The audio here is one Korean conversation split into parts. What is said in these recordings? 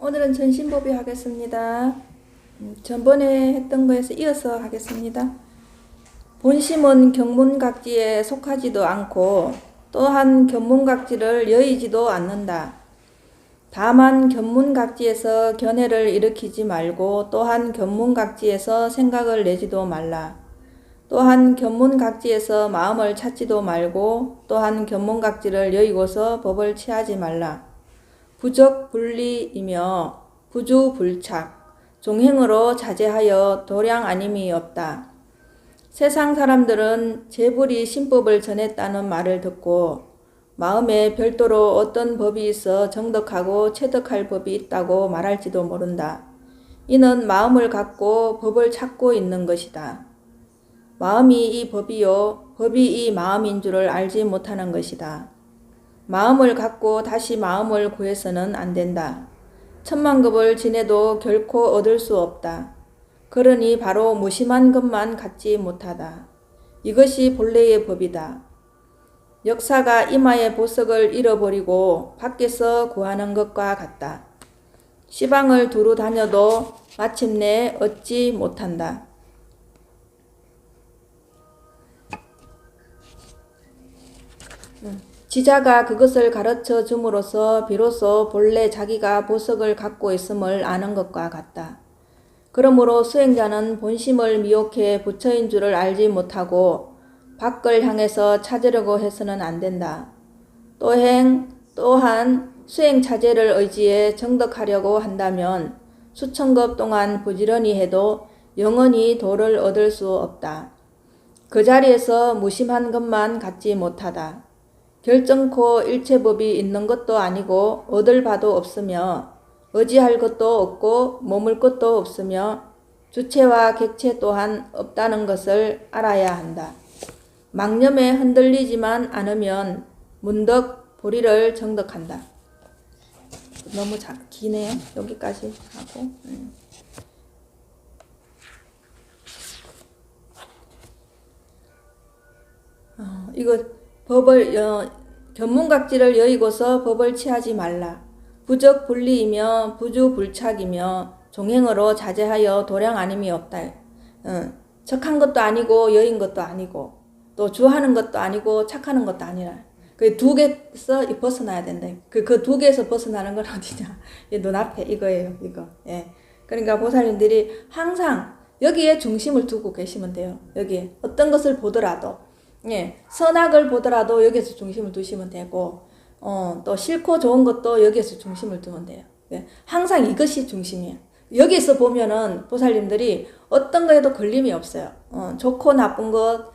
오늘은 전신보비 하겠습니다. 전번에 했던 거에서 이어서 하겠습니다. 본심은 견문각지에 속하지도 않고 또한 견문각지를 여의지도 않는다. 다만 견문각지에서 견해를 일으키지 말고 또한 견문각지에서 생각을 내지도 말라. 또한 견문각지에서 마음을 찾지도 말고 또한 견문각지를 여의고서 법을 취하지 말라. 부적불리이며 부주불착, 종행으로 자제하여 도량 아님이 없다. 세상 사람들은 재불이 신법을 전했다는 말을 듣고 마음에 별도로 어떤 법이 있어 정덕하고 체득할 법이 있다고 말할지도 모른다. 이는 마음을 갖고 법을 찾고 있는 것이다. 마음이 이 법이요, 법이 이 마음인 줄을 알지 못하는 것이다. 마음을 갖고 다시 마음을 구해서는 안 된다. 천만급을 지내도 결코 얻을 수 없다. 그러니 바로 무심한 것만 갖지 못하다. 이것이 본래의 법이다. 역사가 이마의 보석을 잃어버리고 밖에서 구하는 것과 같다. 시방을 두루 다녀도 마침내 얻지 못한다. 지자가 그것을 가르쳐 줌으로써 비로소 본래 자기가 보석을 갖고 있음을 아는 것과 같다. 그러므로 수행자는 본심을 미혹해 부처인 줄을 알지 못하고 밖을 향해서 찾으려고 해서는 안 된다. 또한 수행차제를 의지해 정덕하려고 한다면 수천급 동안 부지런히 해도 영원히 도를 얻을 수 없다. 그 자리에서 무심한 것만 갖지 못하다. 결정코 일체법이 있는 것도 아니고 얻을 바도 없으며 의지할 것도 없고 머물 것도 없으며 주체와 객체 또한 없다는 것을 알아야 한다. 망념에 흔들리지만 않으면 문득 보리를 정덕한다. 너무 기네요. 여기까지 하고 이거 법을 견문각지를 여의고서 법을 취하지 말라. 부적불리이며 부주불착이며 종행으로 자제하여 도량 아님이 없다. 척한 것도 아니고 여인 것도 아니고 또 주하는 것도 아니고 착하는 것도 아니라 그 두 개에서 벗어나야 된다. 그 두 개에서 벗어나는 건 어디냐? 눈앞에 이거예요. 이거. 예. 그러니까 보살님들이 항상 여기에 중심을 두고 계시면 돼요. 여기에 어떤 것을 보더라도 예, 선악을 보더라도 여기에서 중심을 두시면 되고, 또 싫고 좋은 것도 여기에서 중심을 두면 돼요. 예, 항상 이것이 중심이에요. 여기에서 보면은 보살님들이 어떤 거에도 걸림이 없어요. 좋고 나쁜 것,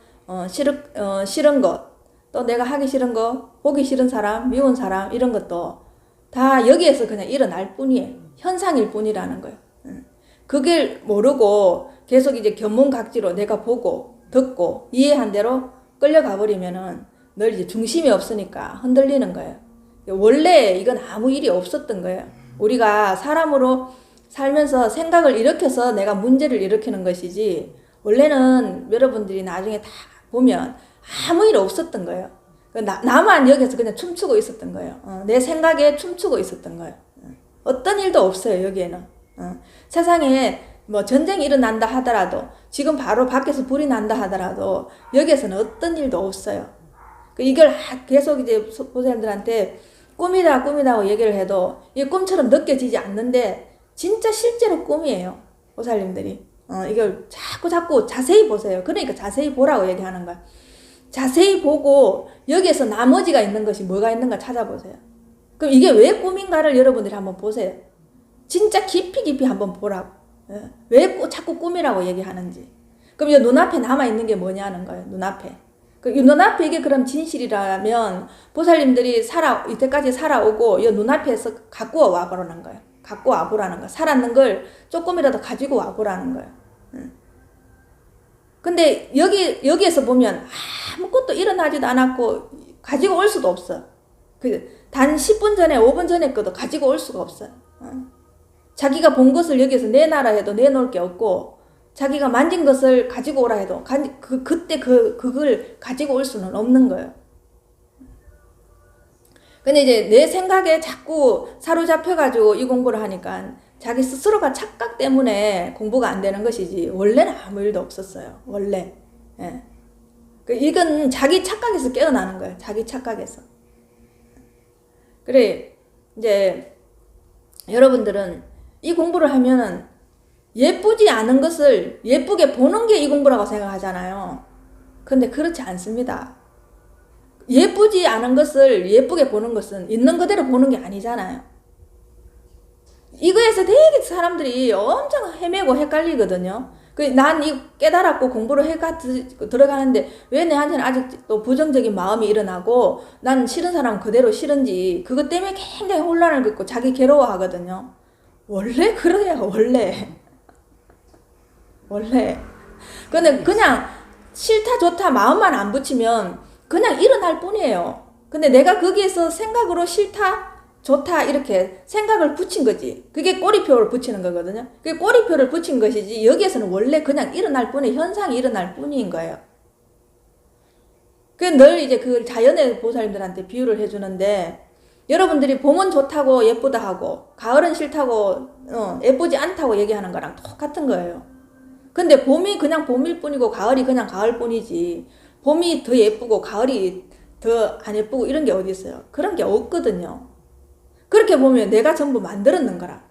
싫은 것, 또 내가 하기 싫은 거, 보기 싫은 사람, 미운 사람, 이런 것도 다 여기에서 그냥 일어날 뿐이에요. 현상일 뿐이라는 거예요. 그걸 모르고 계속 이제 견문각지로 내가 보고, 듣고, 이해한 대로 끌려가 버리면은 늘 이제 중심이 없으니까 흔들리는 거예요. 원래 이건 아무 일이 없었던 거예요. 우리가 사람으로 살면서 생각을 일으켜서 내가 문제를 일으키는 것이지 원래는 여러분들이 나중에 다 보면 아무 일 없었던 거예요. 나만 여기서 그냥 춤추고 있었던 거예요. 내 생각에 춤추고 있었던 거예요. 어떤 일도 없어요, 여기에는. 세상에 뭐 전쟁이 일어난다 하더라도 지금 바로 밖에서 불이 난다 하더라도 여기에서는 어떤 일도 없어요. 이걸 계속 이제 보살님들한테 꿈이라고 얘기를 해도 이 꿈처럼 느껴지지 않는데 진짜 실제로 꿈이에요. 보살님들이. 이걸 자꾸 자세히 보세요. 그러니까 자세히 보라고 얘기하는 거야. 자세히 보고 여기에서 나머지가 있는 것이 뭐가 있는가 찾아보세요. 그럼 이게 왜 꿈인가를 여러분들이 한번 보세요. 진짜 깊이 한번 보라고. 왜 자꾸 꿈이라고 얘기하는지. 그럼 이 눈앞에 남아있는 게 뭐냐는 거예요. 눈앞에. 이 눈앞에 이게 그럼 진실이라면 보살님들이 이때까지 살아오고 이 눈앞에서 갖고 와보라는 거예요. 갖고 와보라는 거예요. 살았는 걸 조금이라도 가지고 와보라는 거예요. 근데 여기에서 보면 아무것도 일어나지도 않았고 가지고 올 수도 없어. 단 10분 전에 5분 전에 것도 가지고 올 수가 없어요. 자기가 본 것을 여기에서 내놔라 해도 내놓을 게 없고 자기가 만진 것을 가지고 오라 해도 그때 그걸 가지고 올 수는 없는 거예요. 근데 이제 내 생각에 자꾸 사로잡혀가지고 이 공부를 하니까 자기 스스로가 착각 때문에 공부가 안 되는 것이지 원래는 아무 일도 없었어요. 원래. 예. 이건 자기 착각에서 깨어나는 거예요. 자기 착각에서. 그래 이제 여러분들은 이 공부를 하면은 예쁘지 않은 것을 예쁘게 보는 게 이 공부라고 생각하잖아요. 근데 그렇지 않습니다. 예쁘지 않은 것을 예쁘게 보는 것은 있는 그대로 보는 게 아니잖아요. 이거에서 되게 사람들이 엄청 헤매고 헷갈리거든요. 난 이 깨달았고 공부를 해가 들어가는데 왜 내한테는 아직도 부정적인 마음이 일어나고 난 싫은 사람 그대로 싫은지 그것 때문에 굉장히 혼란을 겪고 자기 괴로워하거든요. 원래 그래요. 원래. 근데 그냥 싫다 좋다 마음만 안 붙이면 그냥 일어날 뿐이에요. 근데 내가 거기에서 생각으로 싫다 좋다 이렇게 생각을 붙인 거지. 그게 꼬리표를 붙이는 거거든요. 그게 꼬리표를 붙인 것이지 여기에서는 원래 그냥 일어날 뿐에 현상이 일어날 뿐인 거예요. 늘 이제 그 자연의 보살님들한테 비유를 해주는데 여러분들이 봄은 좋다고 예쁘다 하고 가을은 싫다고 예쁘지 않다고 얘기하는 거랑 똑같은 거예요. 근데 봄이 그냥 봄일 뿐이고 가을이 그냥 가을 뿐이지 봄이 더 예쁘고 가을이 더 안 예쁘고 이런 게 어디 있어요. 그런 게 없거든요. 그렇게 보면 내가 전부 만들었는 거라.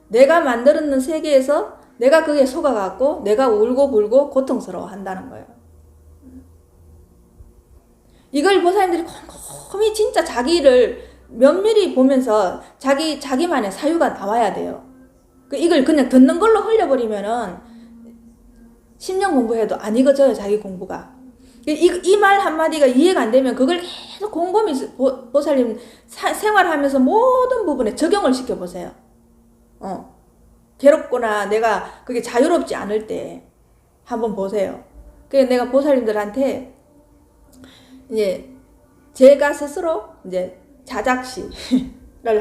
내가 만들었는 세계에서 내가 그게 속아갖고 내가 울고 불고 고통스러워 한다는 거예요. 이걸 보살님들이 꼼꼼히 진짜 자기를 면밀히 보면서 자기만의 사유가 나와야 돼요. 이걸 그냥 듣는 걸로 흘려버리면은 10년 공부해도 안 익어져요, 자기 공부가. 이 말 한마디가 이해가 안 되면 그걸 계속 곰곰이 보살님 생활하면서 모든 부분에 적용을 시켜보세요. 괴롭거나 내가 그게 자유롭지 않을 때 한번 보세요. 그래서 내가 보살님들한테 이제 제가 스스로 이제 자작시를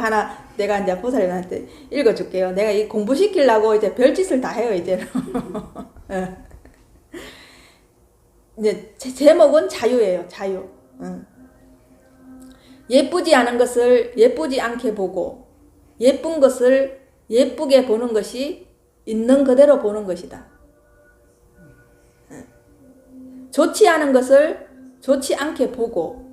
하나 내가 이제 보살님한테 읽어줄게요. 내가 이 공부시키려고 이제 별짓을 다 해요, 이제는. 이제 제목은 자유예요. 자유. 예쁘지 않은 것을 예쁘지 않게 보고 예쁜 것을 예쁘게 보는 것이 있는 그대로 보는 것이다. 좋지 않은 것을 좋지 않게 보고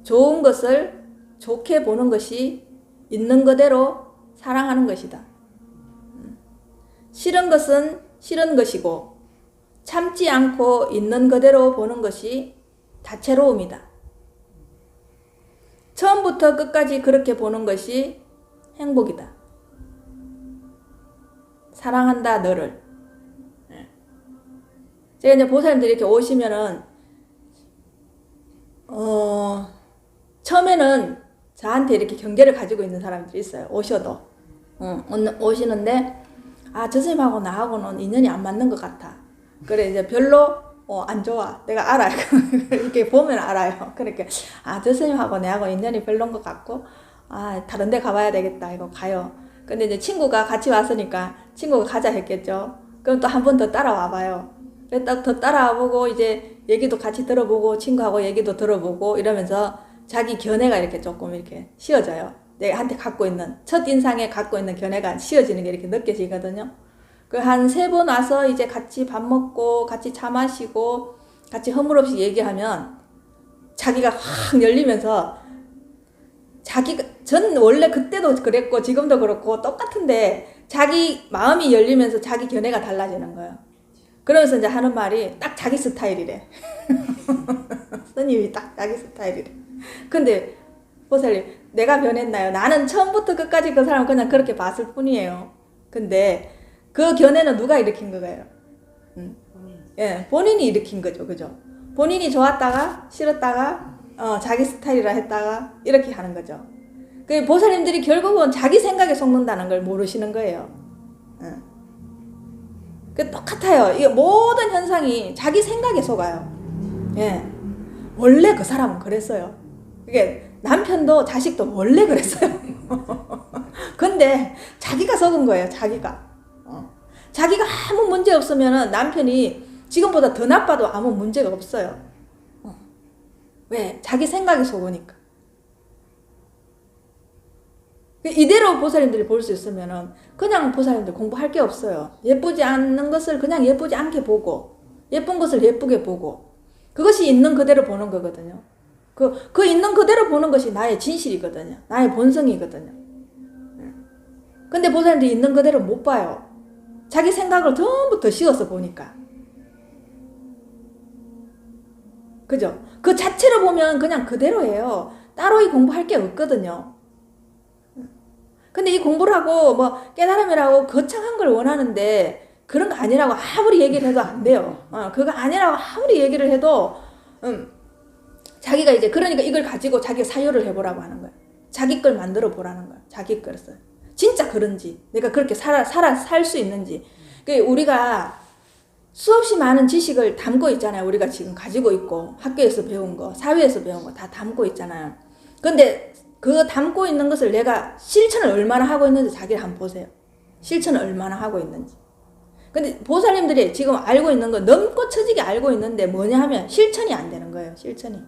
좋은 것을 좋게 보는 것이 있는 그대로 사랑하는 것이다. 싫은 것은 싫은 것이고 참지 않고 있는 그대로 보는 것이 다채로움이다. 처음부터 끝까지 그렇게 보는 것이 행복이다. 사랑한다 너를. 제가 이제 보살님들이 이렇게 오시면은 처음에는 저한테 이렇게 경계를 가지고 있는 사람들이 있어요. 오셔도 오시는데 저 스님하고 나하고는 인연이 안 맞는 것 같아. 그래 이제 별로 안 좋아. 내가 알아요. 이렇게 보면 알아요. 그러니까 저 스님하고 내하고 인연이 별로인 것 같고 다른 데 가봐야 되겠다. 이거 가요. 근데 이제 친구가 같이 왔으니까 친구가 가자 했겠죠. 그럼 또 한 번 더 따라와 봐요. 더 따라와 보고 이제 얘기도 같이 들어보고 친구하고 얘기도 들어보고 이러면서 자기 견해가 이렇게 조금 이렇게 씌워져요. 내한테 갖고 있는 첫 인상에 갖고 있는 견해가 씌워지는 게 이렇게 느껴지거든요. 한 3번 와서 이제 같이 밥 먹고 같이 차 마시고 같이 허물없이 얘기하면 자기가 확 열리면서 전 원래 그때도 그랬고 지금도 그렇고 똑같은데 자기 마음이 열리면서 자기 견해가 달라지는 거예요. 그러면서 이제 하는 말이 딱 자기 스타일이래. 스님이 딱 자기 스타일이래. 근데 보살님 내가 변했나요? 나는 처음부터 끝까지 그 사람을 그냥 그렇게 봤을 뿐이에요. 근데 그 견해는 누가 일으킨 거예요? 예, 본인이 일으킨 거죠. 그죠? 본인이 좋았다가 싫었다가 자기 스타일이라 했다가 이렇게 하는 거죠. 그 보살님들이 결국은 자기 생각에 속는다는 걸 모르시는 거예요. 그 똑같아요. 이 모든 현상이 자기 생각에 속아요. 예, 원래 그 사람은 그랬어요. 그게 남편도 자식도 원래 그랬어요. 근데 자기가 속은 거예요. 자기가 아무 문제 없으면 남편이 지금보다 더 나빠도 아무 문제가 없어요. 왜? 자기 생각에 속으니까. 이대로 보살님들이 볼 수 있으면은 그냥 보살님들 공부할 게 없어요. 예쁘지 않는 것을 그냥 예쁘지 않게 보고, 예쁜 것을 예쁘게 보고, 그것이 있는 그대로 보는 거거든요. 그 있는 그대로 보는 것이 나의 진실이거든요. 나의 본성이거든요. 근데 보살님들이 있는 그대로 못 봐요. 자기 생각을 전부 더 씌워서 보니까. 그죠? 그 자체로 보면 그냥 그대로예요. 따로 이 공부할 게 없거든요. 근데 이 공부를 하고 뭐 깨달음이라고 거창한 걸 원하는데 그런 거 아니라고 아무리 얘기를 해도 안 돼요. 그거 아니라고 아무리 얘기를 해도 자기가 이제 그러니까 이걸 가지고 자기 사유를 해보라고 하는 거예요. 자기 걸 만들어 보라는 거예요. 자기 것을. 진짜 그런지 내가 그렇게 살 수 있는지. 우리가 수없이 많은 지식을 담고 있잖아요. 우리가 지금 가지고 있고 학교에서 배운 거, 사회에서 배운 거 다 담고 있잖아요. 근데 그 담고 있는 것을 내가 실천을 얼마나 하고 있는지 자기를 한번 보세요. 실천을 얼마나 하고 있는지. 근데 보살님들이 지금 알고 있는 거 넘고 처지게 알고 있는데 뭐냐 하면 실천이 안 되는 거예요. 실천이.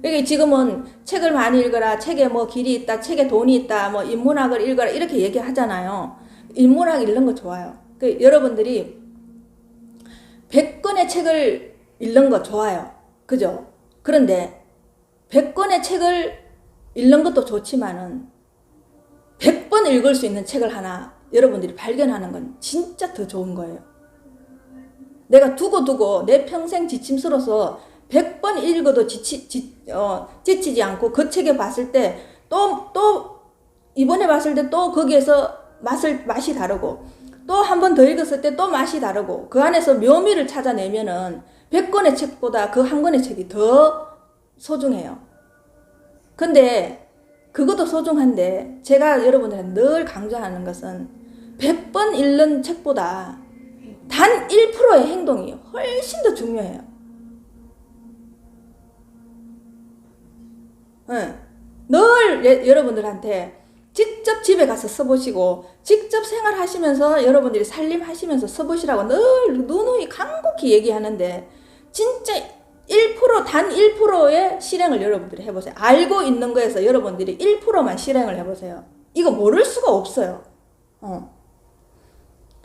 여기 지금은 책을 많이 읽어라, 책에 뭐 길이 있다, 책에 돈이 있다, 뭐 인문학을 읽어라 이렇게 얘기하잖아요. 인문학 읽는 거 좋아요. 여러분들이 100권의 책을 읽는 거 좋아요. 그죠? 그런데 100권의 책을 읽는 것도 좋지만은 100번 읽을 수 있는 책을 하나 여러분들이 발견하는 건 진짜 더 좋은 거예요. 내가 두고 내 평생 지침스러워서 100번 읽어도 지치지 않고 그 책에 봤을 때 또 이번에 봤을 때 또 거기에서 맛이 다르고 또 한 번 더 읽었을 때 또 맛이 다르고 그 안에서 묘미를 찾아내면은 100권의 책보다 그 한 권의 책이 더 소중해요. 근데 그것도 소중한데 제가 여러분들한테 늘 강조하는 것은 100번 읽는 책보다 단 1%의 행동이 훨씬 더 중요해요. 늘 여러분들한테 직접 집에 가서 써보시고 직접 생활하시면서 여러분들이 살림하시면서 써보시라고 늘 누누이 간곡히 얘기하는데 진짜 1% 단 1%의 실행을 여러분들이 해보세요. 알고 있는 거에서 여러분들이 1%만 실행을 해보세요. 이거 모를 수가 없어요.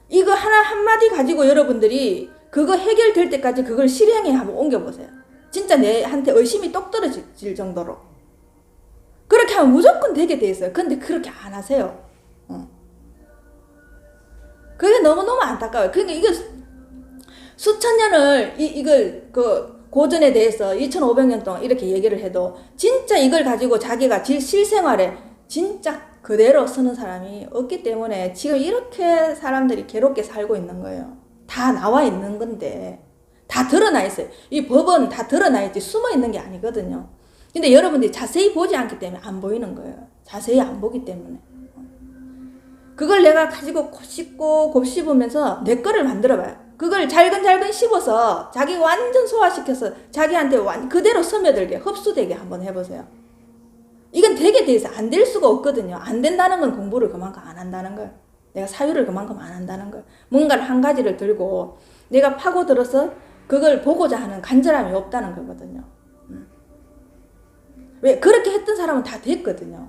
이거 한마디 가지고 여러분들이 그거 해결될 때까지 그걸 실행에 한번 옮겨보세요. 진짜 내한테 의심이 똑 떨어질 정도로. 그렇게 하면 무조건 되게 돼 있어요. 근데 그렇게 안 하세요. 그게 너무너무 안타까워요. 그러니까 이거 수천 년을 이걸 고전에 대해서 2500년 동안 이렇게 얘기를 해도 진짜 이걸 가지고 자기가 실생활에 진짜 그대로 쓰는 사람이 없기 때문에 지금 이렇게 사람들이 괴롭게 살고 있는 거예요. 다 나와 있는 건데 다 드러나 있어요. 이 법은 다 드러나 있지 숨어 있는 게 아니거든요. 근데 여러분들이 자세히 보지 않기 때문에 안 보이는 거예요. 자세히 안 보기 때문에. 그걸 내가 가지고 곱씹으면서 내 거를 만들어봐요. 그걸 잘근 씹어서 자기가 완전 소화시켜서 자기한테 그대로 스며들게 흡수되게 한번 해보세요. 이건 되게 돼 있어. 안 될 수가 없거든요. 안 된다는 건 공부를 그만큼 안 한다는 거예요. 내가 사유를 그만큼 안 한다는 거예요. 뭔가를 한 가지를 들고 내가 파고들어서 그걸 보고자 하는 간절함이 없다는 거거든요. 왜? 그렇게 했던 사람은 다 됐거든요.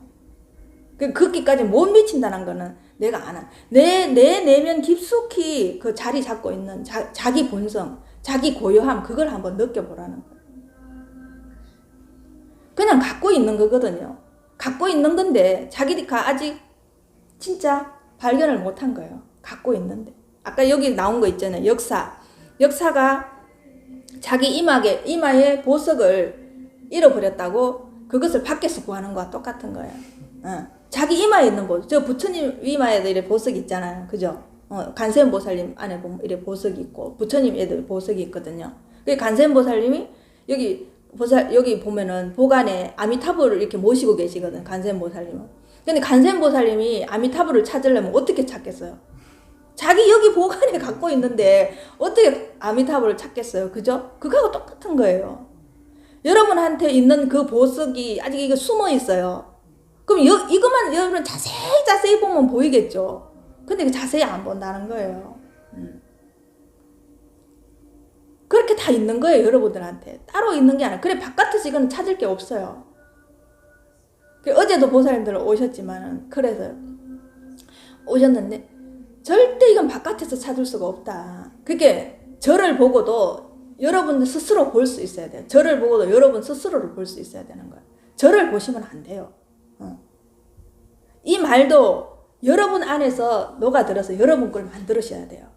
거기까지 못 미친다는 거는 내가 안 한. 내 내면 깊숙이 그 자리 잡고 있는 자기 본성, 자기 고요함, 그걸 한번 느껴보라는 거예요. 그냥 갖고 있는 거거든요. 갖고 있는 건데 자기가 아직 진짜 발견을 못한 거예요. 갖고 있는데. 아까 여기 나온 거 있잖아요. 역사가 자기 이마에 보석을 잃어버렸다고 그것을 밖에서 구하는 거와 똑같은 거예요. 자기 이마에 있는 보석. 저 부처님 이마에도 이래 보석이 있잖아요. 그죠? 간세음보살님 안에 보면 이래 보석이 있고 부처님에도 보석이 있거든요. 간세음보살님이 여기 보면은 보관에 아미타불을 이렇게 모시고 계시거든. 간세음보살님은. 근데 간세음보살님이 아미타불을 찾으려면 어떻게 찾겠어요? 자기 여기 보관에 갖고 있는데 어떻게 아미타불을 찾겠어요? 그죠? 그거하고 똑같은 거예요. 여러분한테 있는 그 보석이 아직 이거 숨어 있어요. 그럼 이것만 여러분 자세히 보면 보이겠죠. 근데 자세히 안 본다는 거예요. 그렇게 다 있는 거예요. 여러분들한테 따로 있는 게 아니라. 그래 바깥에서 이거는 찾을 게 없어요. 어제도 보살님들 오셨지만은, 그래서 오셨는데, 절대 이건 바깥에서 찾을 수가 없다. 그게 저를 보고도 여러분 스스로 볼 수 있어야 돼요. 저를 보고도 여러분 스스로를 볼 수 있어야 되는 거예요. 저를 보시면 안 돼요. 이 말도 여러분 안에서 녹아들어서 여러분 걸 만들으셔야 돼요.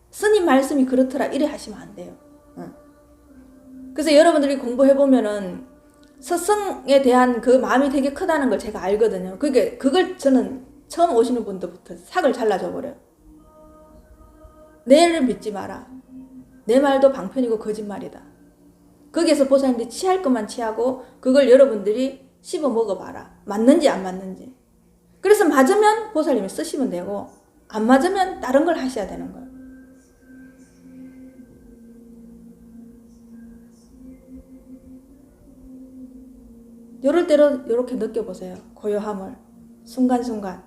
스님 말씀이 그렇더라 이래 하시면 안 돼요. 그래서 여러분들이 공부해보면은 스승에 대한 그 마음이 되게 크다는 걸 제가 알거든요. 그걸 저는 처음 오시는 분들부터 삭을 잘라줘 버려요. 내를 믿지 마라. 내 말도 방편이고 거짓말이다. 거기에서 보살님들이 취할 것만 취하고 그걸 여러분들이 씹어 먹어봐라. 맞는지 안 맞는지. 그래서 맞으면 보살님이 쓰시면 되고 안 맞으면 다른 걸 하셔야 되는 거예요. 요럴 때로 이렇게 느껴보세요. 고요함을. 순간순간.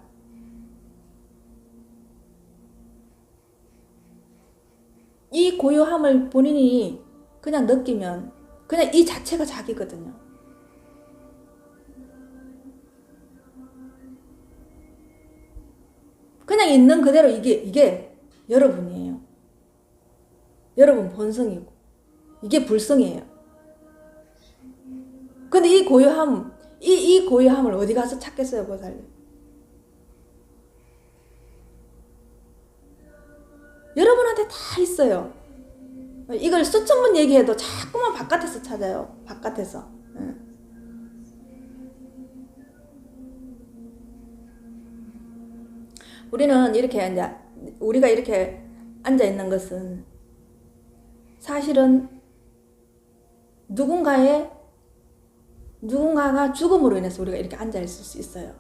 이 고요함을 본인이 그냥 느끼면 그냥 이 자체가 자기거든요. 그냥 있는 그대로 이게 여러분이에요. 여러분 본성이고 이게 불성이에요. 근데 이 고요함, 이 고요함을 어디 가서 찾겠어요, 보살님? 여러분한테 다 있어요. 이걸 수천번 얘기해도 자꾸만 바깥에서 찾아요. 바깥에서. 우리는 이렇게 이제 우리가 이렇게 앉아 있는 것은 사실은 누군가가 죽음으로 인해서 우리가 이렇게 앉아 있을 수 있어요.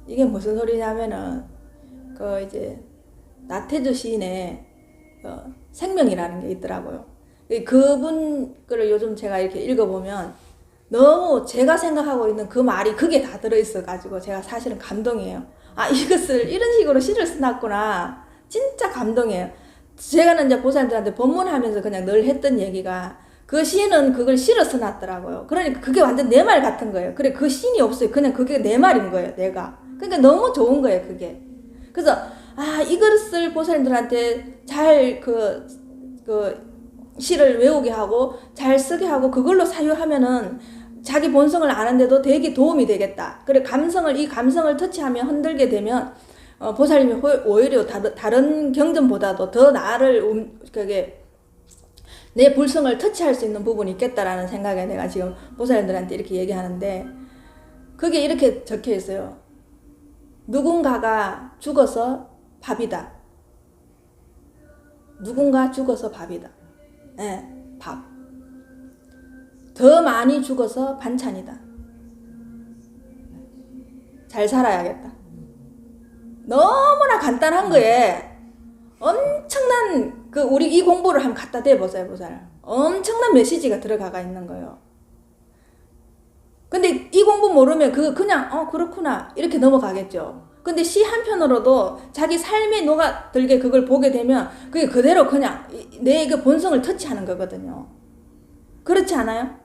이게 무슨 소리냐면은 그 이제 나태주 시인의 생명이라는 게 있더라고요. 그분 거를 요즘 제가 이렇게 읽어보면 너무 제가 생각하고 있는 그 말이 그게 다 들어있어가지고 제가 사실은 감동이에요. 아, 이것을 이런 식으로 시를 써놨구나. 진짜 감동이에요. 제가 이제 보살님들한테 법문하면서 그냥 늘 했던 얘기가 그 시인은 그걸 시로 써놨더라고요. 그러니까 그게 완전 내 말 같은 거예요. 그래, 그 시인이 없어요. 그냥 그게 내 말인 거예요, 내가. 그러니까 너무 좋은 거예요, 그게. 그래서 이것을 보살님들한테 잘 시를 외우게 하고 잘 쓰게 하고 그걸로 사유하면은 자기 본성을 아는데도 되게 도움이 되겠다. 그래, 이 감성을 터치하면 흔들게 되면 보살님이 오히려 다른 경전보다도 더 나를 내 불성을 터치할 수 있는 부분이 있겠다라는 생각에 내가 지금 보살님들한테 이렇게 얘기하는데, 그게 이렇게 적혀 있어요. 누군가가 죽어서 밥이다. 누군가 죽어서 밥이다. 네, 밥. 더 많이 죽어서 반찬이다. 잘 살아야겠다. 너무나 간단한 거에 엄청난 우리 이 공부를 한번 갖다 대보세요, 엄청난 메시지가 들어가 있는 거예요. 근데 이 공부 모르면 그냥 그렇구나 이렇게 넘어가겠죠. 근데 시 한편으로도 자기 삶에 녹아들게 그걸 보게 되면 그게 그대로 그냥 내 본성을 터치하는 거거든요. 그렇지 않아요?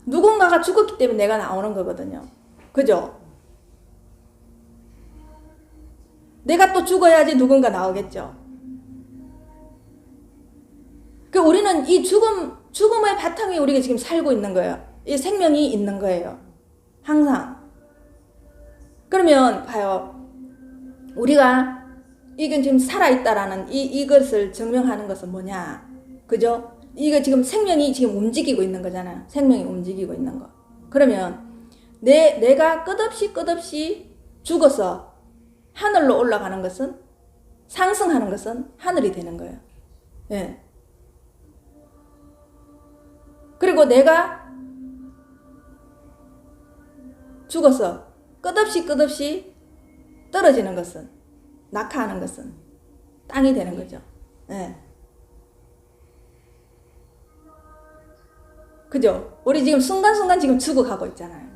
누군가가 죽었기 때문에 내가 나오는 거거든요. 그죠? 내가 또 죽어야지 누군가 나오겠죠. 우리는 이 죽음의 바탕에 우리가 지금 살고 있는 거예요. 이 생명이 있는 거예요. 항상. 그러면 봐요. 우리가 이건 지금 살아있다라는 이것을 증명하는 것은 뭐냐? 그죠? 이거 지금 생명이 지금 움직이고 있는 거잖아요. 생명이 움직이고 있는 거. 그러면 내가 끝없이 죽어서 하늘로 올라가는 것은, 상승하는 것은 하늘이 되는 거예요. 예. 그리고 내가 죽어서 끝없이 떨어지는 것은, 낙하하는 것은 땅이 되는 거죠. 예. 그죠? 우리 지금 순간순간 지금 죽어가고 있잖아요.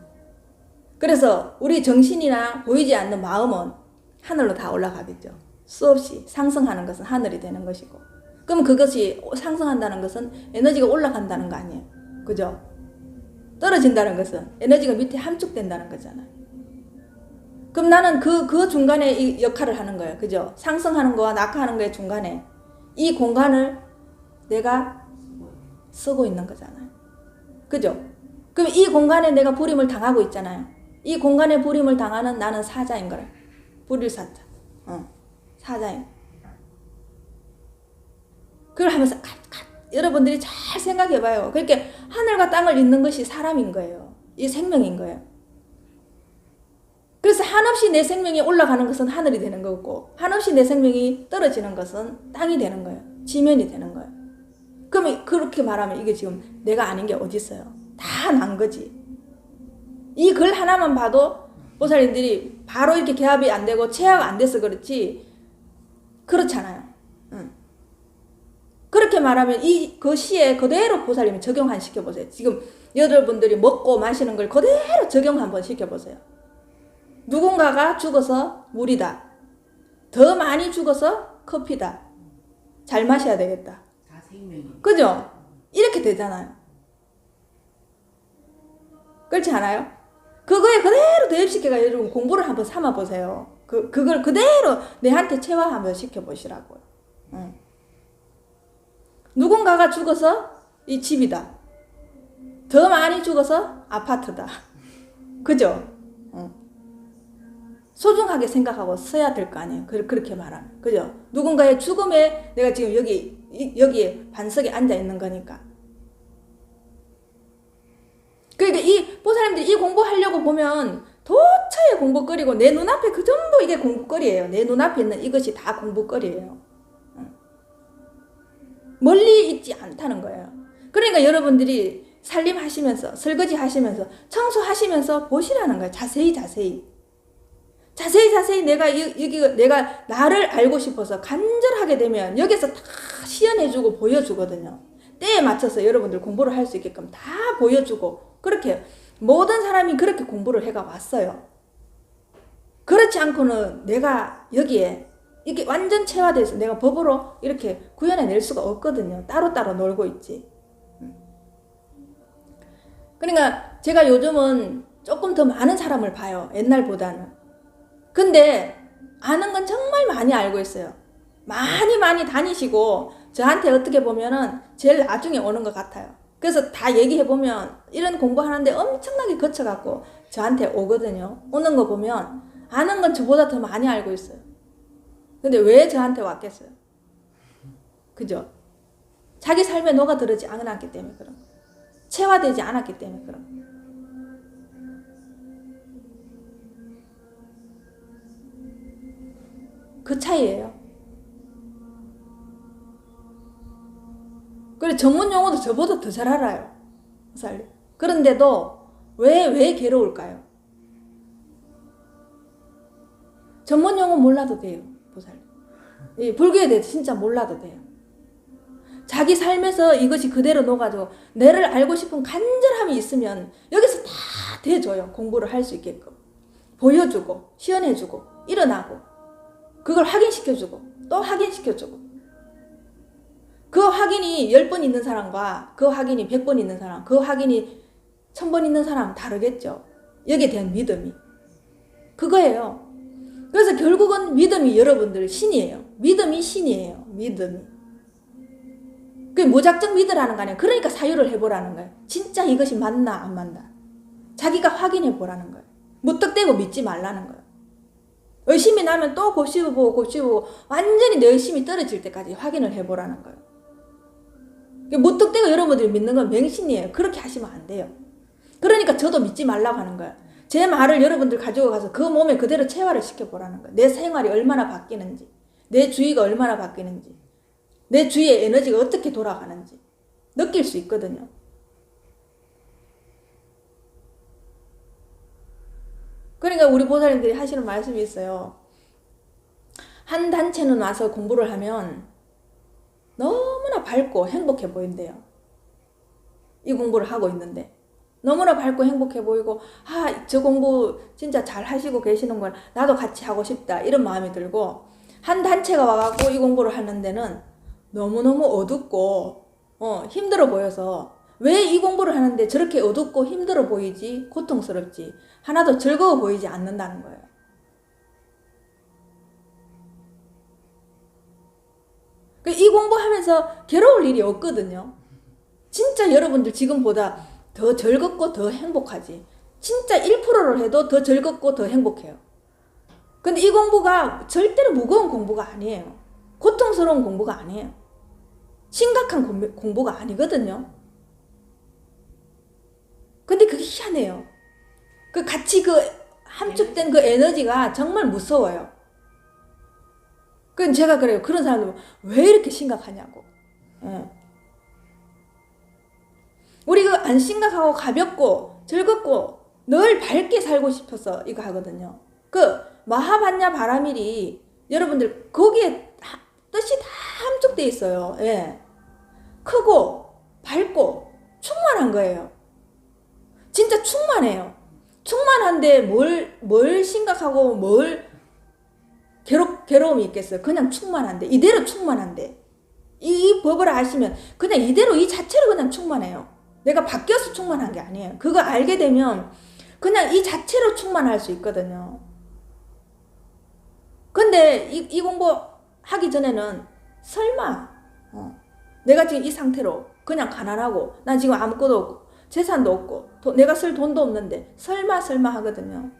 그래서 우리 정신이나 보이지 않는 마음은 하늘로 다 올라가겠죠. 수없이 상승하는 것은 하늘이 되는 것이고, 그럼 그것이 상승한다는 것은 에너지가 올라간다는 거 아니에요. 그죠? 떨어진다는 것은 에너지가 밑에 함축된다는 거잖아. 그럼 나는 그 중간에 이 역할을 하는 거예요. 그죠? 상승하는 거와 낙하하는 거의 중간에 이 공간을 내가 쓰고 있는 거잖아요. 그죠? 그럼 이 공간에 내가 불임을 당하고 있잖아요. 이 공간에 불임을 당하는 나는 사자인 거라. 불일사자. 사자인. 그걸 하면서 여러분들이 잘 생각해봐요. 그렇게 하늘과 땅을 잇는 것이 사람인 거예요. 이 생명인 거예요. 그래서 한없이 내 생명이 올라가는 것은 하늘이 되는 거고 한없이 내 생명이 떨어지는 것은 땅이 되는 거예요. 지면이 되는 거예요. 그러면 그렇게 말하면 이게 지금 내가 아닌 게 어디 있어요? 다 난 거지. 이 글 하나만 봐도 보살님들이 바로 이렇게 개합이 안 되고 체화가 안 돼서 그렇지 그렇잖아요. 그렇게 말하면 그 시에 그대로 보살님이 적용 한번 시켜보세요. 지금 여러분들이 먹고 마시는 걸 그대로 적용 한번 시켜보세요. 누군가가 죽어서 물이다. 더 많이 죽어서 커피다. 잘 마셔야 되겠다. 다 생명이. 그죠? 이렇게 되잖아요. 그렇지 않아요? 그거에 그대로 대입시켜가 여러분 공부를 한번 삼아보세요. 그걸 그대로 내한테 체화 한번 시켜보시라고요. 누군가가 죽어서 이 집이다. 더 많이 죽어서 아파트다. 그죠? 소중하게 생각하고 써야 될 거 아니에요. 그렇게 말하면. 그죠? 누군가의 죽음에 내가 지금 여기에 반석에 앉아 있는 거니까. 그러니까 이 보살님들이 이 공부하려고 보면 도처에 공부거리고 내 눈앞에 그 전부 이게 공부거리예요. 내 눈앞에 있는 이것이 다 공부거리예요. 멀리 있지 않다는 거예요. 그러니까 여러분들이 살림하시면서 설거지 하시면서 청소하시면서 보시라는 거예요. 자세히 내가 나를 알고 싶어서 간절하게 되면 여기서 다 시연해주고 보여주거든요. 때에 맞춰서 여러분들 공부를 할 수 있게끔 다 보여주고 그렇게 모든 사람이 그렇게 공부를 해가 왔어요. 그렇지 않고는 내가 여기에 이게 완전 체화돼서 내가 법으로 이렇게 구현해낼 수가 없거든요. 따로따로 놀고 있지. 그러니까 제가 요즘은 조금 더 많은 사람을 봐요. 옛날보다는. 근데 아는 건 정말 많이 알고 있어요. 많이 다니시고 저한테 어떻게 보면은 제일 나중에 오는 것 같아요. 그래서 다 얘기해보면 이런 공부하는데 엄청나게 거쳐갖고 저한테 오거든요. 오는 거 보면 아는 건 저보다 더 많이 알고 있어요. 근데 왜 저한테 왔겠어요? 그죠? 자기 삶에 녹아들지 않았기 때문에 그런 거예요. 체화되지 않았기 때문에 그런 거예요. 그 차이예요. 그리고 전문 용어도 저보다 더 잘 알아요. 그런데도 왜 괴로울까요? 전문 용어 몰라도 돼요. 불교에 대해서 진짜 몰라도 돼요. 자기 삶에서 이것이 그대로 녹아져 내를 알고 싶은 간절함이 있으면 여기서 다 대줘요. 공부를 할 수 있게끔. 보여주고 시연해주고 일어나고 그걸 확인시켜주고 또 확인시켜주고 그 확인이 10번 있는 사람과 그 확인이 100번 있는 사람 그 확인이 1000번 있는 사람 다르겠죠. 여기에 대한 믿음이 그거예요. 그래서 결국은 믿음이 여러분들 신이에요. 믿음이 신이에요. 믿음이. 그게 무작정 믿으라는 거 아니에요. 그러니까 사유를 해보라는 거예요. 진짜 이것이 맞나 안 맞나. 자기가 확인해 보라는 거예요. 무턱대고 믿지 말라는 거예요. 의심이 나면 또 곱씹어보고 완전히 내 의심이 떨어질 때까지 확인을 해보라는 거예요. 무턱대고 여러분들이 믿는 건 맹신이에요. 그렇게 하시면 안 돼요. 그러니까 저도 믿지 말라고 하는 거예요. 제 말을 여러분들 가지고 가서 그 몸에 그대로 체화를 시켜보라는 거예요. 내 생활이 얼마나 바뀌는지, 내 주의가 얼마나 바뀌는지, 내 주위의 에너지가 어떻게 돌아가는지 느낄 수 있거든요. 그러니까 우리 보살님들이 하시는 말씀이 있어요. 한 단체는 와서 공부를 하면 너무나 밝고 행복해 보인대요. 이 공부를 하고 있는데 너무나 밝고 행복해 보이고 저 공부 진짜 잘 하시고 계시는 걸 나도 같이 하고 싶다 이런 마음이 들고 한 단체가 와갖고 이 공부를 하는 데는 너무너무 어둡고 힘들어 보여서 왜 이 공부를 하는데 저렇게 어둡고 힘들어 보이지? 고통스럽지? 하나도 즐거워 보이지 않는다는 거예요. 이 공부하면서 괴로울 일이 없거든요. 진짜 여러분들 지금보다 더 즐겁고 더 행복하지. 진짜 1%를 해도 더 즐겁고 더 행복해요. 근데 이 공부가 절대로 무거운 공부가 아니에요. 고통스러운 공부가 아니에요. 심각한 공부가 아니거든요. 근데 그게 희한해요. 그 같이 그 함축된 그 에너지가 정말 무서워요. 그럼 제가 그래요. 그런 사람들 왜 이렇게 심각하냐고. 우리 그 안 심각하고 가볍고 즐겁고 늘 밝게 살고 싶어서 이거 하거든요. 그 마하반야 바라밀이 여러분들 거기에 뜻이 다 함축돼 있어요. 예. 크고 밝고 충만한 거예요. 진짜 충만해요. 충만한데 뭘 심각하고 뭘 괴로움이 있겠어요. 그냥 충만한데, 이대로 충만한데. 이 법을 아시면 그냥 이대로 이 자체로 그냥 충만해요. 내가 바뀌어서 충만한 게 아니에요. 그거 알게 되면 그냥 이 자체로 충만할 수 있거든요. 근데 이 공부 하기 전에는 설마 내가 지금 이 상태로 그냥 가난하고 난 지금 아무것도 없고 재산도 없고 내가 쓸 돈도 없는데 설마 하거든요.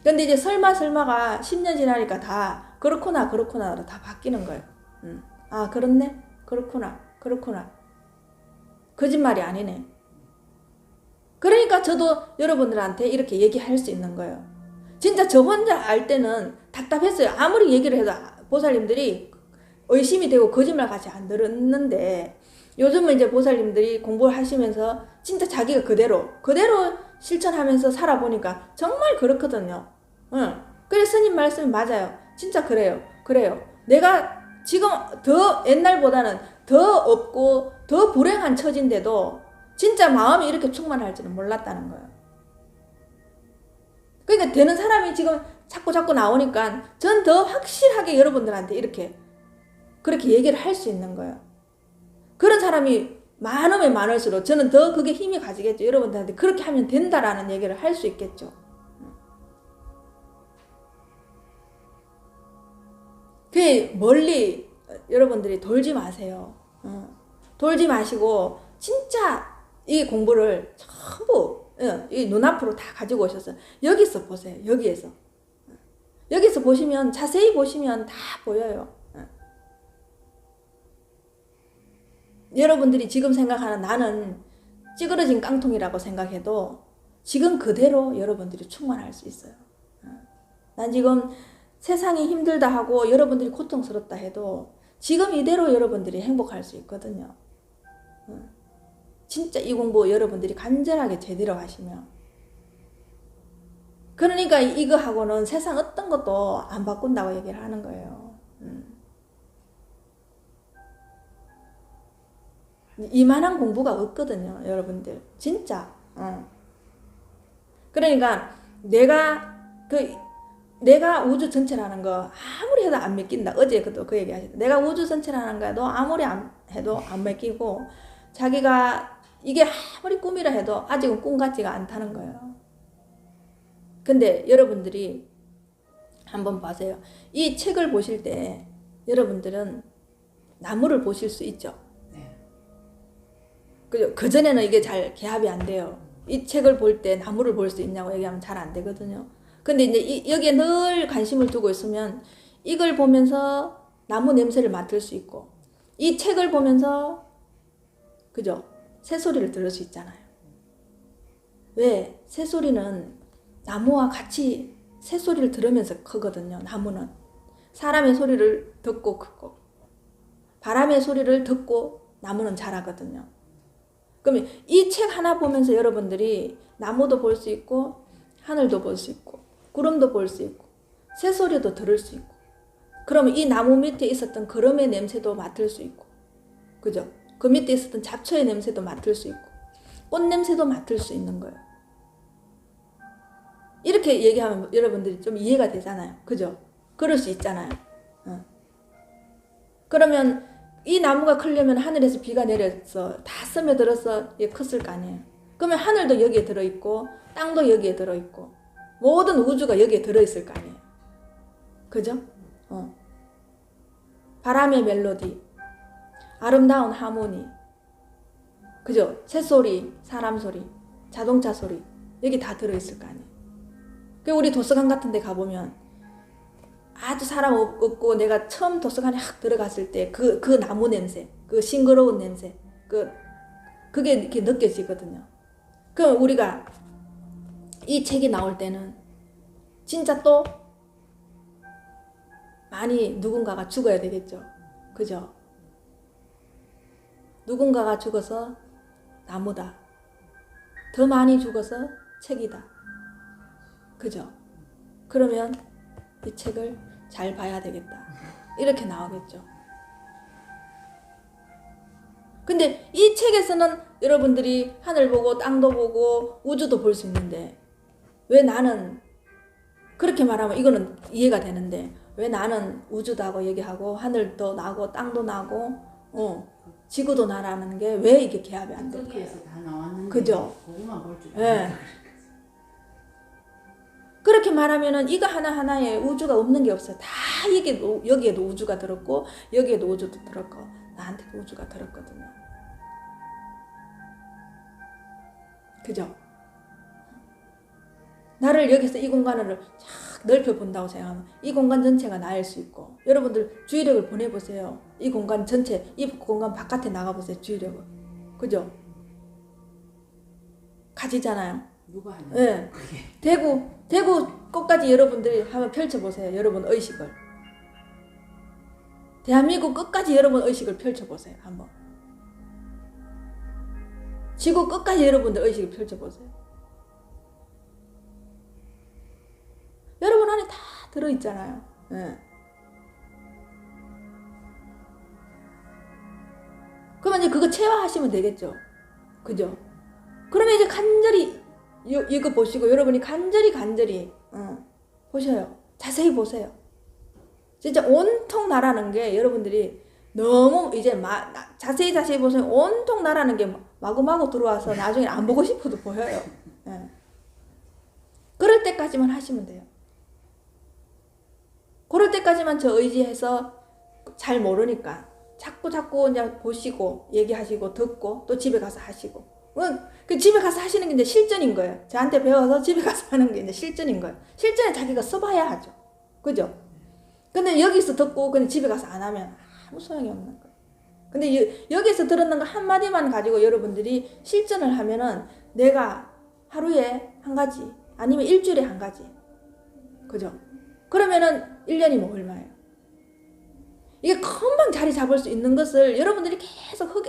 근데 이제 설마가 10년 지나니까 다 그렇구나로 다 바뀌는 거예요. 아 그렇네, 그렇구나. 거짓말이 아니네. 그러니까 저도 여러분들한테 이렇게 얘기할 수 있는 거예요. 진짜 저 혼자 알 때는 답답했어요. 아무리 얘기를 해도 보살님들이 의심이 되고 거짓말같이 안 들었는데, 요즘은 이제 보살님들이 공부를 하시면서 진짜 자기가 그대로 실천하면서 살아보니까 정말 그렇거든요. 그래서 스님 말씀이 맞아요. 진짜 그래요. 내가 지금 더 옛날보다는 더 없고 더 불행한 처지인데도 진짜 마음이 이렇게 충만할 줄은 몰랐다는 거예요. 그러니까 되는 사람이 지금 자꾸 나오니까 전 더 확실하게 여러분들한테 그렇게 얘기를 할 수 있는 거예요. 그런 사람이 많으면 많을수록 저는 더 그게 힘이 가지겠죠. 여러분들한테 그렇게 하면 된다라는 얘기를 할 수 있겠죠. 그 멀리 여러분들이 돌지 마세요. 돌지 마시고 진짜 이 공부를 전부 이 눈앞으로 다 가지고 오셔서 여기서 보세요. 여기서 보시면, 자세히 보시면 다 보여요. 여러분들이 지금 생각하는 나는 찌그러진 깡통이라고 생각해도 지금 그대로 여러분들이 충만할 수 있어요. 난 지금 세상이 힘들다 하고 여러분들이 고통스럽다 해도 지금 이대로 여러분들이 행복할 수 있거든요. 진짜 이 공부 여러분들이 간절하게 제대로 하시면. 그러니까 이거 하고는 세상 어떤 것도 안 바꾼다고 얘기를 하는 거예요. 이만한 공부가 없거든요, 여러분들. 진짜. 그러니까 내가 우주 전체라는 거 아무리 해도 안 믿긴다. 어제 그 얘기 하셨다. 내가 우주 전체라는 거도 아무리 해도 안 믿기고, 자기가 이게 아무리 꿈이라 해도 아직은 꿈 같지가 않다는 거예요. 근데 여러분들이 한번 봐세요. 이 책을 보실 때 여러분들은 나무를 보실 수 있죠. 그전에는 이게 잘 개합이 안 돼요. 이 책을 볼 때 나무를 볼 수 있냐고 얘기하면 잘 안 되거든요. 근데 이제 여기에 늘 관심을 두고 있으면 이걸 보면서 나무 냄새를 맡을 수 있고, 이 책을 보면서 그죠? 새소리를 들을 수 있잖아요. 왜? 새소리는 나무와 같이 새소리를 들으면서 크거든요. 나무는 사람의 소리를 듣고 크고, 바람의 소리를 듣고 나무는 자라거든요. 그러면 이 책 하나 보면서 여러분들이 나무도 볼 수 있고, 하늘도 볼 수 있고, 구름도 볼 수 있고, 새소리도 들을 수 있고, 그러면 이 나무 밑에 있었던 거름의 냄새도 맡을 수 있고, 그죠? 그 밑에 있었던 잡초의 냄새도 맡을 수 있고, 꽃 냄새도 맡을 수 있는 거예요. 이렇게 얘기하면 여러분들이 좀 이해가 되잖아요. 그죠? 그럴 수 있잖아요. 그러면 이 나무가 크려면 하늘에서 비가 내려서 다 스며들어서 컸을 거 아니에요. 그러면 하늘도 여기에 들어있고 땅도 여기에 들어있고 모든 우주가 여기에 들어있을 거 아니에요. 그죠? 바람의 멜로디, 아름다운 하모니, 그죠? 새소리, 사람 소리, 자동차 소리 여기 다 들어있을 거 아니에요. 우리 도서관 같은 데 가보면 아주 사람 없고 내가 처음 도서관에 확 들어갔을 때 그 나무 냄새, 그 싱그러운 냄새, 그게 이렇게 느껴지거든요. 그럼 우리가 이 책이 나올 때는 진짜 또 많이 누군가가 죽어야 되겠죠. 그죠? 누군가가 죽어서 나무다. 더 많이 죽어서 책이다. 그죠? 그러면 이 책을 잘 봐야 되겠다. 이렇게 나오겠죠. 근데 이 책에서는 여러분들이 하늘 보고 땅도 보고 우주도 볼 수 있는데 왜 나는 그렇게 말하면 이거는 이해가 되는데 왜 나는 우주다고 얘기하고 하늘도 나고 땅도 나고 지구도 나라는 게 왜 이게 개합이 안 될까요? 거기에서 다 나왔는데 그죠? 그것만 볼 줄 예. 그렇게 말하면은 이거 하나하나에 우주가 없는 게 없어요. 다 여기에도 우주가 들었고 여기에도 우주도 들었고 나한테도 우주가 들었거든요. 그죠? 나를 여기서 이 공간을 쫙 넓혀 본다고 생각하면 이 공간 전체가 나일 수 있고 여러분들 주의력을 보내보세요. 이 공간 전체, 이 공간 바깥에 나가보세요. 주의력을. 그죠? 가지잖아요. 누가 하냐? 네. 대구 끝까지 여러분들이 한번 펼쳐보세요. 여러분 의식을. 대한민국 끝까지 여러분 의식을 펼쳐보세요. 한번. 지구 끝까지 여러분들 의식을 펼쳐보세요. 여러분 안에 다 들어있잖아요. 네. 그러면 이제 그거 체화하시면 되겠죠. 그죠? 그러면 이제 간절히 이거 보시고 여러분이 간절히 보셔요. 자세히 보세요. 진짜 온통 나라는 게 여러분들이 너무 이제 자세히 보시면 온통 나라는 게 마구마구 들어와서 나중에 안 보고 싶어도 보여요. 네. 그럴 때까지만 하시면 돼요. 그럴 때까지만 저 의지해서 잘 모르니까 자꾸 그냥 보시고 얘기하시고 듣고 또 집에 가서 하시고 그 집에 가서 하시는 게 이제 실전인 거예요. 저한테 배워서 집에 가서 하는 게 이제 실전인 거예요. 실전에 자기가 써봐야 하죠. 그죠? 근데 여기서 듣고 그냥 집에 가서 안 하면 아무 소용이 없는 거예요. 근데 여기서 들었는 거 한마디만 가지고 여러분들이 실전을 하면은 내가 하루에 한 가지 아니면 일주일에 한 가지. 그죠? 그러면은 1년이 뭐 얼마예요? 이게 금방 자리 잡을 수 있는 것을 여러분들이 계속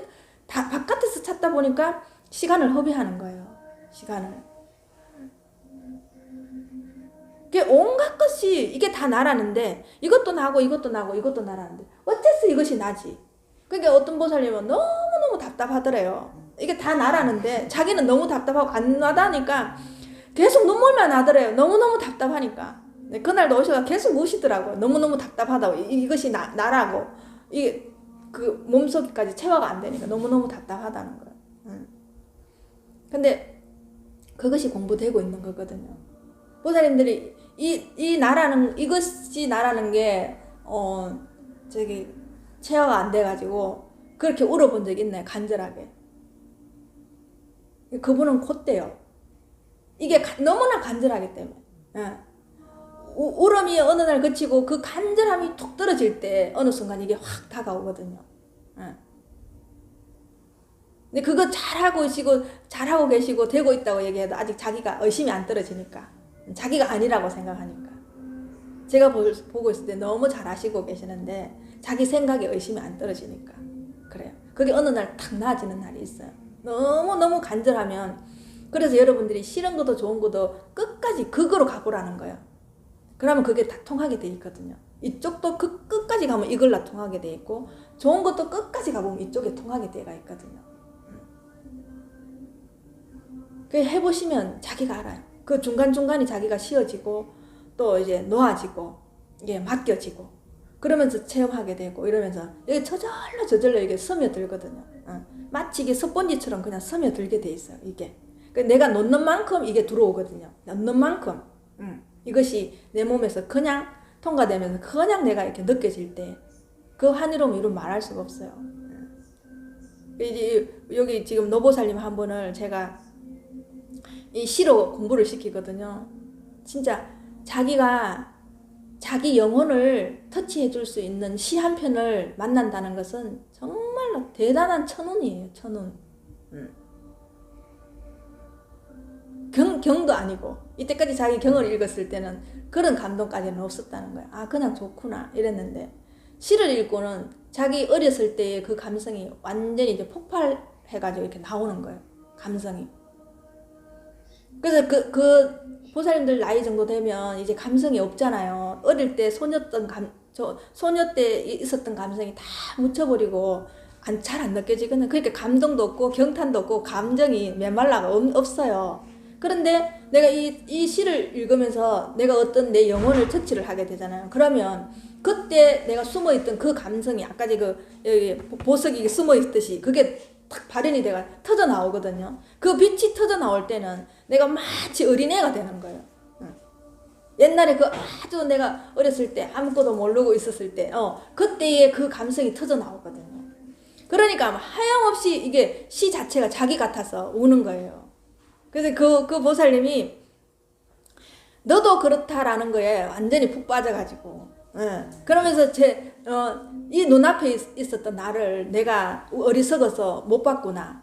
바깥에서 찾다 보니까 시간을 허비하는 거예요. 시간을. 온갖 것이 이게 다 나라는데 이것도 나고 이것도 나고 이것도 나라는데 어째서 이것이 나지? 그러니까 어떤 보살님은 너무너무 답답하더래요. 이게 다 나라는데 자기는 너무 답답하고 안 나다니까 계속 눈물만 나더래요. 너무너무 답답하니까. 네, 그날도 오셔서 계속 우시더라고요. 너무너무 답답하다고. 이것이 나라고. 이게 그 몸속까지 체화가 안 되니까 너무너무 답답하다는 거예요. 근데 그것이 공부되고 있는 거거든요. 보살님들이 이것이 나라는 게 체화가 안 돼가지고 그렇게 울어본 적 있나요? 간절하게. 그분은 콧대요. 이게 너무나 간절하기 때문에. 울음이 어느 날 그치고 그 간절함이 툭 떨어질 때 어느 순간 이게 확 다가오거든요. 근데 그거 잘하고 계시고 되고 있다고 얘기해도 아직 자기가 의심이 안 떨어지니까 자기가 아니라고 생각하니까 제가 보고 있을 때 너무 잘하시고 계시는데 자기 생각에 의심이 안 떨어지니까 그래요. 그게 어느 날 탁 나아지는 날이 있어요. 너무 간절하면 그래서 여러분들이 싫은 것도 좋은 것도 끝까지 그거로 가보라는 거예요. 그러면 그게 다 통하게 돼 있거든요. 이쪽도 끝까지 가면 이걸로 통하게 돼 있고 좋은 것도 끝까지 가보면 이쪽에 통하게 돼가 있거든요. 그 해보시면 자기가 알아요. 그 중간중간이 자기가 쉬어지고 또 이제 놓아지고 이게 맡겨지고 그러면서 체험하게 되고 이러면서 여기 저절로 이게 스며들거든요. 마치 이게 스펀지처럼 그냥 스며들게 돼 있어요. 이게 내가 놓는 만큼 이게 들어오거든요. 놓는 만큼 이것이 내 몸에서 그냥 통과되면서 그냥 내가 이렇게 느껴질 때 그 환희로움 이루 말할 수가 없어요. 이제 여기 지금 노보살님 한 분을 제가 이 시로 공부를 시키거든요. 진짜 자기가 자기 영혼을 터치해 줄 수 있는 시 한 편을 만난다는 것은 정말로 대단한 천운이에요. 천운. 경도 아니고 이때까지 자기 경을 읽었을 때는 그런 감동까지는 없었다는 거예요. 아 그냥 좋구나 이랬는데 시를 읽고는 자기 어렸을 때의 그 감성이 완전히 이제 폭발해가지고 이렇게 나오는 거예요. 감성이. 그래서 그 보살님들 나이 정도 되면 이제 감성이 없잖아요. 어릴 때 소녀 때 있었던 감성이 다 묻혀버리고 잘 안 느껴지거든요. 그러니까 감동도 없고 경탄도 없고 감정이 메말라가 없어요. 그런데 내가 이 시를 읽으면서 내가 어떤 내 영혼을 터치를 하게 되잖아요. 그러면 그때 내가 숨어있던 그 감성이 아까 여기 보석이 숨어있듯이 그게 탁 발현이 돼가 터져 나오거든요. 그 빛이 터져 나올 때는 내가 마치 어린애가 되는 거예요. 옛날에 그 아주 내가 어렸을 때 아무것도 모르고 있었을 때 그때의 그 감성이 터져 나오거든요. 그러니까 하염없이 이게 시 자체가 자기 같아서 우는 거예요. 그래서 그 보살님이 너도 그렇다라는 거에 완전히 푹 빠져가지고 그러면서 이 눈앞에 있었던 나를 내가 어리석어서 못 봤구나.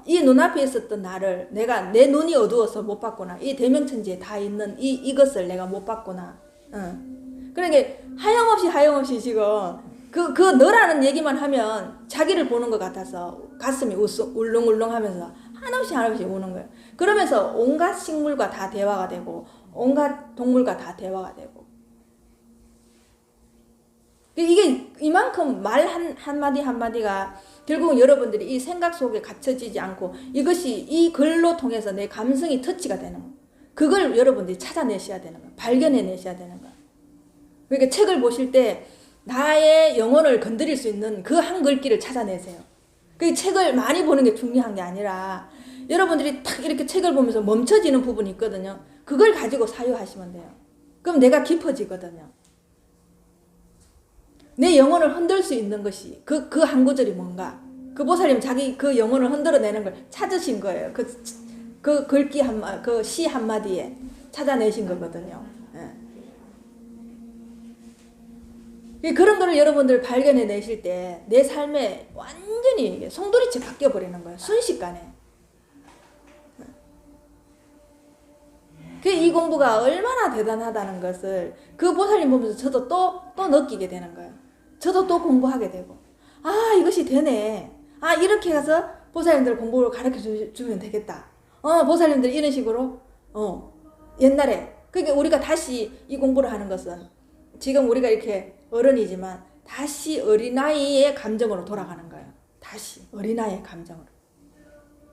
이 눈앞에 있었던 나를 내가 내 눈이 어두워서 못 봤구나. 이 대명천지에 다 있는 이것을 내가 못 봤구나. 그러니까 하염없이 지금 그 너라는 얘기만 하면 자기를 보는 것 같아서 가슴이 울렁울렁 하면서 한없이 우는 거예요. 그러면서 온갖 식물과 다 대화가 되고 온갖 동물과 다 대화가 되고 이게 이만큼 말 한마디 한마디가 결국은 여러분들이 이 생각 속에 갇혀지지 않고 이것이 이 글로 통해서 내 감성이 터치가 되는 거예요. 그걸 여러분들이 찾아내셔야 되는 거예요. 발견해내셔야 되는 거예요. 그러니까 책을 보실 때 나의 영혼을 건드릴 수 있는 그 한 글귀를 찾아내세요. 그 책을 많이 보는 게 중요한 게 아니라 여러분들이 딱 이렇게 책을 보면서 멈춰지는 부분이 있거든요. 그걸 가지고 사유하시면 돼요. 그럼 내가 깊어지거든요. 내 영혼을 흔들 수 있는 것이 그 한 구절이 뭔가 그 보살님 자기 그 영혼을 흔들어내는 걸 찾으신 거예요. 그 글귀 그 시 한마디에 찾아내신 거거든요. 그런 거를 여러분들 발견해 내실 때 내 삶에 완전히 송두리째 바뀌어 버리는 거예요. 순식간에. 이 공부가 얼마나 대단하다는 것을 그 보살님 보면서 저도 또 느끼게 되는 거예요. 저도 또 공부하게 되고 아 이것이 되네. 아 이렇게 가서 보살님들 공부를 가르쳐 주면 되겠다. 보살님들 이런 식으로 옛날에 그러니까 우리가 다시 이 공부를 하는 것은 지금 우리가 이렇게 어른이지만 다시 어린아이의 감정으로 돌아가는 거예요. 다시 어린아이의 감정으로.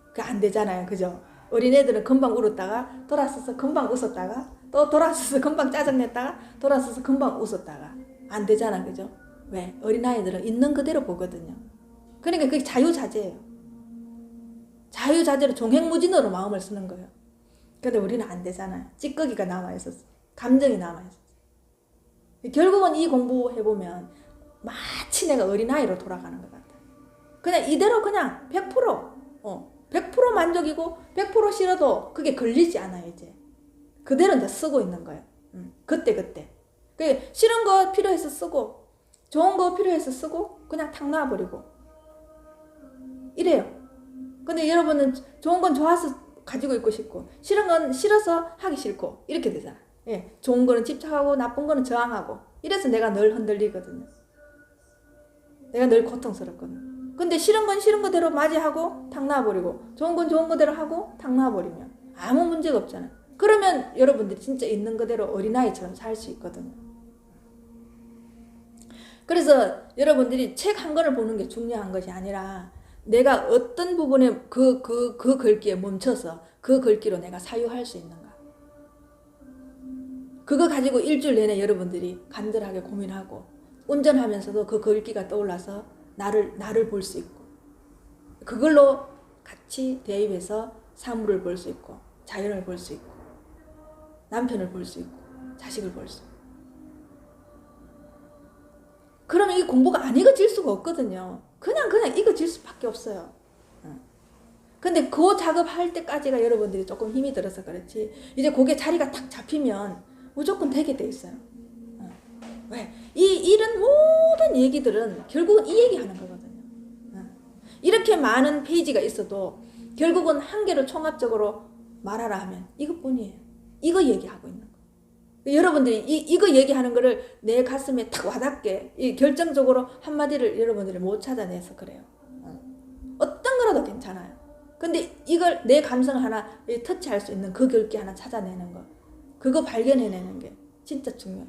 그게 안 되잖아요. 그죠? 어린애들은 금방 울었다가 돌아서서 금방 웃었다가 또 돌아서서 금방 짜증냈다가 돌아서서 금방 웃었다가 안 되잖아. 그죠? 왜? 어린아이들은 있는 그대로 보거든요. 그러니까 그게 자유자재예요. 자유자재로 종횡무진으로 마음을 쓰는 거예요. 근데 우리는 안 되잖아요. 찌꺼기가 남아있었어. 감정이 남아있었어. 결국은 이 공부해보면 마치 내가 어린아이로 돌아가는 것 같아요. 그냥 이대로 그냥 100% 만족이고 100% 싫어도 그게 걸리지 않아요. 이제 그대로 이제 쓰고 있는 거예요. 그때 싫은 거 필요해서 쓰고 좋은 거 필요해서 쓰고 그냥 탁 놔버리고 이래요. 근데 여러분은 좋은 건 좋아서 가지고 있고 싶고 싫은 건 싫어서 하기 싫고 이렇게 되잖아. 예, 좋은 거는 집착하고 나쁜 거는 저항하고 이래서 내가 늘 흔들리거든요. 내가 늘 고통스럽거든요. 근데 싫은 건 싫은 거대로 맞이하고 탁 놔버리고 좋은 건 좋은 거대로 하고 탁 놔버리면 아무 문제가 없잖아요. 그러면 여러분들이 진짜 있는 그대로 어린아이처럼 살 수 있거든요. 그래서 여러분들이 책 한 권을 보는 게 중요한 것이 아니라 내가 어떤 부분에 그 글귀에 멈춰서 그 글귀로 내가 사유할 수 있는가. 그거 가지고 일주일 내내 여러분들이 간절하게 고민하고 운전하면서도 그 글귀가 떠올라서 나를 볼 수 있고, 그걸로 같이 대입해서 사물을 볼 수 있고, 자연을 볼 수 있고, 남편을 볼 수 있고, 자식을 볼 수 있고. 그러면 이 공부가 안 읽어질 수가 없거든요. 그냥 읽어질 수밖에 없어요. 근데 그 작업할 때까지가 여러분들이 조금 힘이 들어서 그렇지, 이제 그게 자리가 탁 잡히면 무조건 되게 돼 있어요. 왜? 이런 모든 얘기들은 결국은 이 얘기하는 거거든요. 이렇게 많은 페이지가 있어도 결국은 한 개로 총합적으로 말하라 하면 이것뿐이에요. 이거 얘기하고 있는 거. 여러분들이 이거 얘기하는 거를 내 가슴에 탁 와닿게 결정적으로 한마디를 여러분들이 못 찾아내서 그래요. 어떤 거라도 괜찮아요. 근데 이걸 내 감성 하나 터치할 수 있는 그 글귀 하나 찾아내는 거, 그거 발견해내는 게 진짜 중요해요.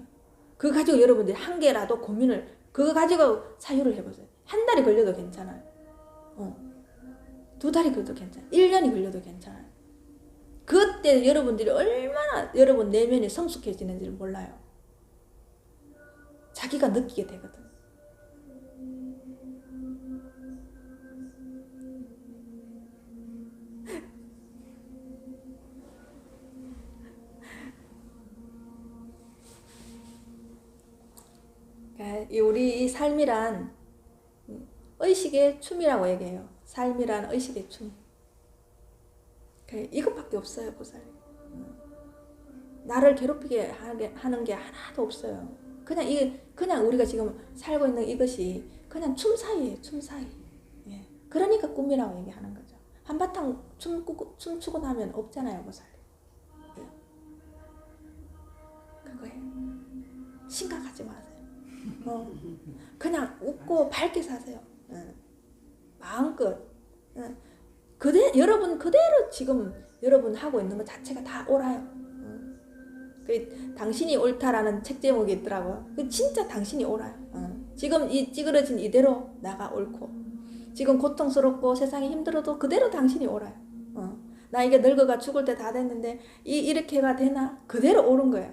그거 가지고 여러분들이 한 개라도 고민을, 그거 가지고 사유를 해보세요. 한 달이 걸려도 괜찮아요. 2달이 걸려도 괜찮아요. 1년이 걸려도 괜찮아요. 그때 여러분들이 얼마나 여러분 내면이 성숙해지는지를 몰라요. 자기가 느끼게 되거든. 우리 이 삶이란 의식의 춤이라고 얘기해요. 삶이란 의식의 춤. 이것밖에 없어요, 보살이. 나를 괴롭히게 하는 게 하나도 없어요. 그냥 우리가 지금 살고 있는 이것이 그냥 춤 사이예요, 춤 사이. 예. 그러니까 꿈이라고 얘기하는 거죠. 한바탕 춤추고 나면 없잖아요, 보살이. 예. 그거예요. 심각하지 마세요. 그냥 웃고 밝게 사세요. 마음껏. 여러분 그대로 지금 여러분 하고 있는 것 자체가 다 옳아요. 당신이 옳다라는 책 제목이 있더라고요. 진짜 당신이 옳아요. 지금 이 찌그러진 이대로 나가 옳고, 지금 고통스럽고 세상이 힘들어도 그대로 당신이 옳아요. 나 이게 늙어가 죽을 때 다 됐는데 이렇게가 되나? 그대로 옳은 거예요.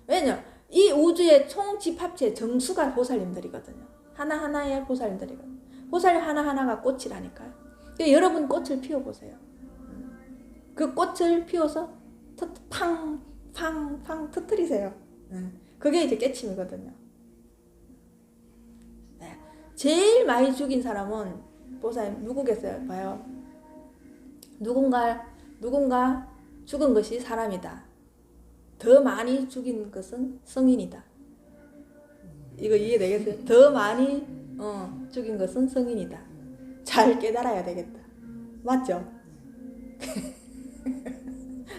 왜냐? 이 우주의 총 집합체 정수가 보살님들이거든요. 하나하나의 보살님들이거든요. 보살 하나하나가 꽃이라니까요. 여러분 꽃을 피워보세요. 그 꽃을 피워서 팡 터뜨리세요. 그게 이제 깨침이거든요. 네. 제일 많이 죽인 사람은 보살님 누구겠어요? 봐요. 누군가 죽은 것이 사람이다. 더 많이 죽인 것은 성인이다. 이거 이해되겠어요? 더 많이 죽인 것은 성인이다. 잘 깨달아야 되겠다. 맞죠?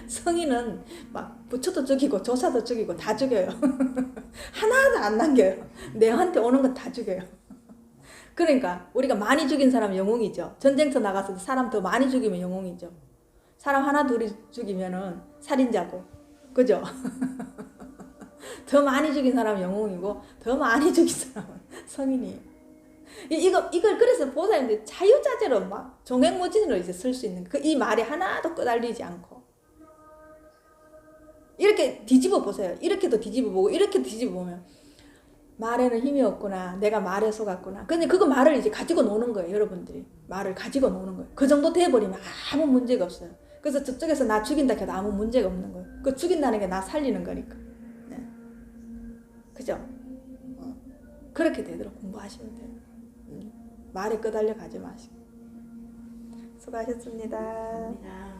성인은 막 부처도 죽이고 조사도 죽이고 다 죽여요. 하나도 안 남겨요. 내한테 오는 건 다 죽여요. 그러니까 우리가 많이 죽인 사람은 영웅이죠. 전쟁터 나가서 사람 더 많이 죽이면 영웅이죠. 사람 하나 둘이 죽이면은 살인자고. 그죠? 더 많이 죽인 사람은 영웅이고 더 많이 죽인 사람은 성인이에요. 이걸 그래서 보살님들 자유자재로 막 종횡무진으로 이제 쓸 수 있는 이 말이 하나도 끄달리지 않고, 이렇게 뒤집어 보세요. 이렇게도 뒤집어 보고 이렇게 뒤집어 보면 말에는 힘이 없구나, 내가 말에 속았구나. 근데 그거 말을 이제 가지고 노는 거예요. 여러분들이 말을 가지고 노는 거예요. 그 정도 돼버리면 아무 문제가 없어요. 그래서 저쪽에서 나 죽인다 해도 아무 문제가 없는 거예요. 그 죽인다는 게 나 살리는 거니까. 네. 그죠? 그렇게 되도록 공부하시면 돼요. 말에 끄달려 가지 마시고. 수고하셨습니다. 감사합니다.